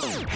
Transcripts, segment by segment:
Oh,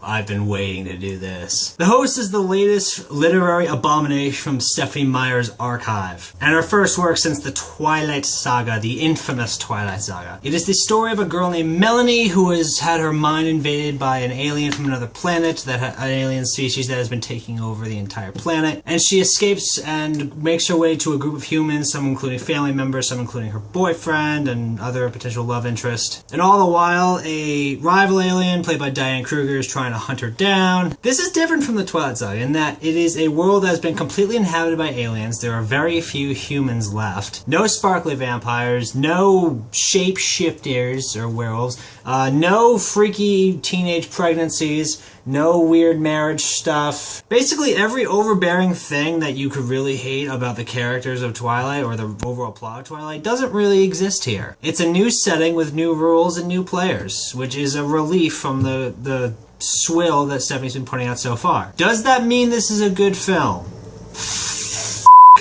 I've been waiting to do this. The Host is the latest literary abomination from Stephenie Meyer's archive, and her first work since the Twilight Saga, the infamous Twilight Saga. It is the story of a girl named Melanie who has had her mind invaded by an alien from another planet, an alien species that has been taking over the entire planet, and she escapes and makes her way to a group of humans, some including family members, some including her boyfriend and other potential love interest. And all the while, a rival alien played by Diane Kruger is trying to hunt her down. This is different from the Twilight Saga in that it is a world that has been completely inhabited by aliens. There are very few humans left. No sparkly vampires, no shapeshifters or werewolves, no freaky teenage pregnancies, no weird marriage stuff. Basically every overbearing thing that you could really hate about the characters of Twilight or the overall plot of Twilight doesn't really exist here. It's a new setting with new rules and new players, which is a relief from the swill that Stephenie's been putting out so far. Does that mean this is a good film?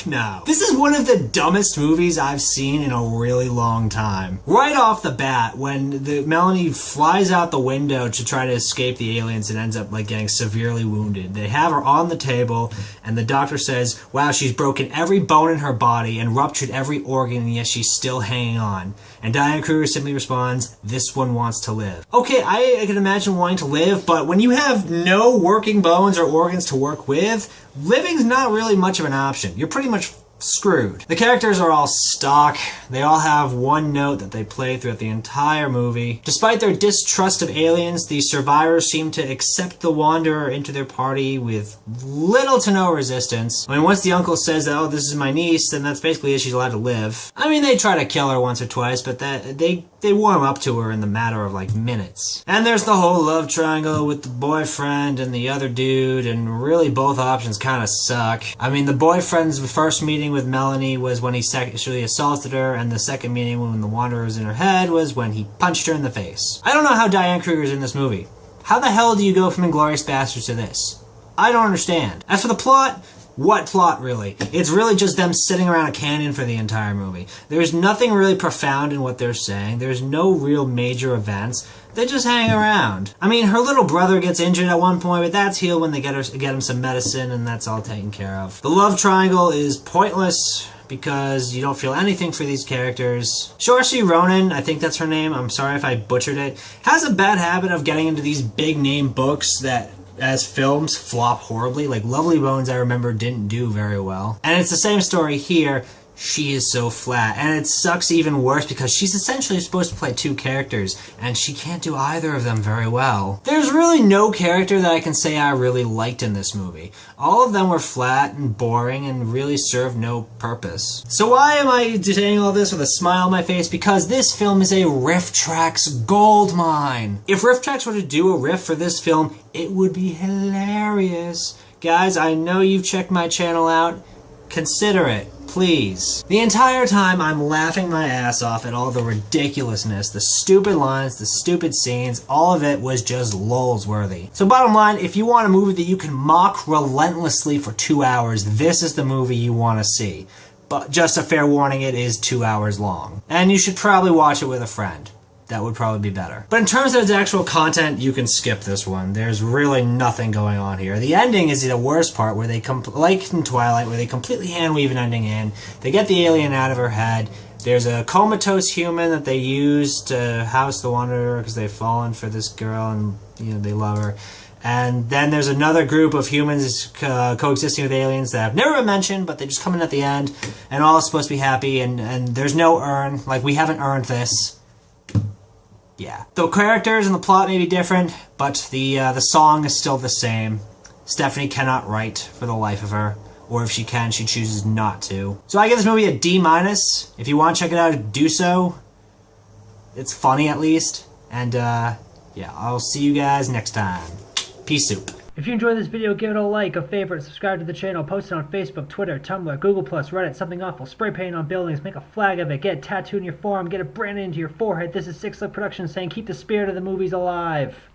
No. This is one of the dumbest movies I've seen in a really long time. Right off the bat, when Melanie flies out the window to try to escape the aliens and ends up like getting severely wounded, they have her on the table and the doctor says, wow, she's broken every bone in her body and ruptured every organ and yet she's still hanging on. And Diane Kruger simply responds, this one wants to live. Okay, I can imagine wanting to live, but when you have no working bones or organs to work with, living's not really much of an option. You're pretty much screwed. The characters are all stock. They all have one note that they play throughout the entire movie. Despite their distrust of aliens, the survivors seem to accept the Wanderer into their party with little to no resistance. I mean, once the uncle says that, oh, this is my niece, then that's basically it, she's allowed to live. I mean, they try to kill her once or twice, but they warm up to her in the matter of like minutes. And there's the whole love triangle with the boyfriend and the other dude, and really both options kind of suck. I mean, the boyfriend's first meeting with Melanie was when he sexually assaulted her, and the second meeting when the Wanderer was in her head was when he punched her in the face. I don't know how Diane Kruger's in this movie. How the hell do you go from Inglourious Basterds to this? I don't understand. As for the plot, what plot, really? It's really just them sitting around a canyon for the entire movie. There's nothing really profound in what they're saying. There's no real major events. They just hang around. I mean, her little brother gets injured at one point, but that's healed when they get him some medicine, and that's all taken care of. The love triangle is pointless because you don't feel anything for these characters. Saoirse Ronan, I think that's her name, I'm sorry if I butchered it, has a bad habit of getting into these big name books that as films flop horribly. Like Lovely Bones, I remember, didn't do very well. And it's the same story here. She is so flat, and it sucks even worse because she's essentially supposed to play two characters, and she can't do either of them very well. There's really no character that I can say I really liked in this movie. All of them were flat and boring and really served no purpose. So why am I saying all this with a smile on my face? Because this film is a Riff Tracks goldmine. If Riff Tracks were to do a riff for this film, it would be hilarious. Guys, I know you've checked my channel out. Consider it, please. The entire time I'm laughing my ass off at all the ridiculousness, the stupid lines, the stupid scenes, all of it was just lulz worthy. So bottom line, if you want a movie that you can mock relentlessly for 2 hours, this is the movie you want to see. But just a fair warning, it is 2 hours long. And you should probably watch it with a friend. That would probably be better. But in terms of its actual content, you can skip this one. There's really nothing going on here. The ending is the worst part, where they, like in Twilight, where they completely hand-weave an ending in. They get the alien out of her head. There's a comatose human that they use to house the Wanderer because they've fallen for this girl and they love her. And then there's another group of humans coexisting with aliens that have never been mentioned, but they just come in at the end, and all is supposed to be happy, and there's no urn. Like, we haven't earned this. Yeah. The characters and the plot may be different, but the song is still the same. Stephenie cannot write for the life of her, or if she can, she chooses not to. So I give this movie a D-. If you want to check it out, do so. It's funny at least. And yeah, I'll see you guys next time. Peace soup. If you enjoyed this video, give it a like, a favorite, subscribe to the channel, post it on Facebook, Twitter, Tumblr, Google+, Reddit, something awful, spray paint on buildings, make a flag of it, get it tattooed in your forearm, get it branded into your forehead. This is Six Lick Productions saying keep the spirit of the movies alive.